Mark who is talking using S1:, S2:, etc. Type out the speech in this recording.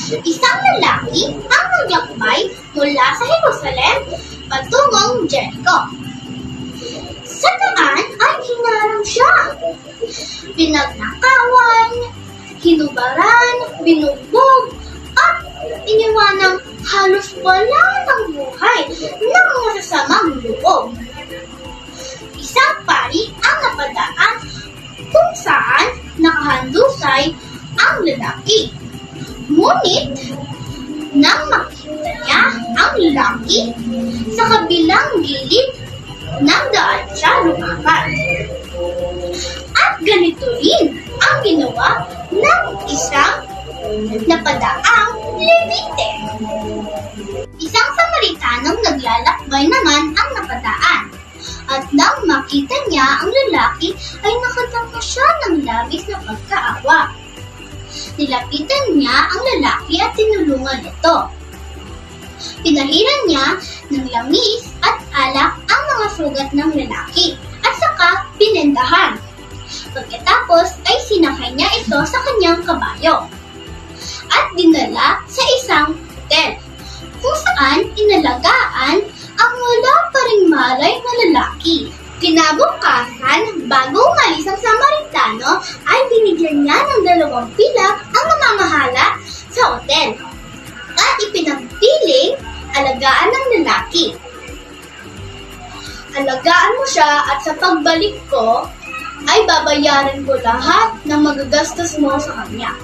S1: Isang lalaki ang naglakbay mula sa Jerusalem patungong Jericho. Sa daan ay hinarang siya. Pinagnakawan, hinubaran, binugbog, at iniwanang halos wala ng buhay ng masasamang loob. Isang pari ang napadaan kung saan nakahandusay ang lalaki. Ngunit, nang makita niya ang lalaki, sa kabilang gilid ng daan siya lumakad. At ganito rin ang ginawa ng isang napadaang Levite. Isang Samaritanong naglalakbay naman ang napadaan. At nang makita niya ang lalaki, ay nakatangka siya ng labis na pagkaawa. Nilapitan niya ang lalaki at tinulungan ito. Pinahiran niya ng langis at alak ang mga sugat ng lalaki at saka binendahan. Pagkatapos ay sinakay niya ito sa kanyang kabayo at dinala sa isang hotel kung saan inalagaan ang wala pa ring malay na lalaki. Kinabukasan, bago umalis ang Samaritano, ay binigyan niya ng 2 pilak ang mamamahala sa hotel at ipinagpiling alagaan ng lalaki. Alagaan mo siya at sa pagbalik ko, ay babayaran ko lahat ng magagastos mo sa kanya.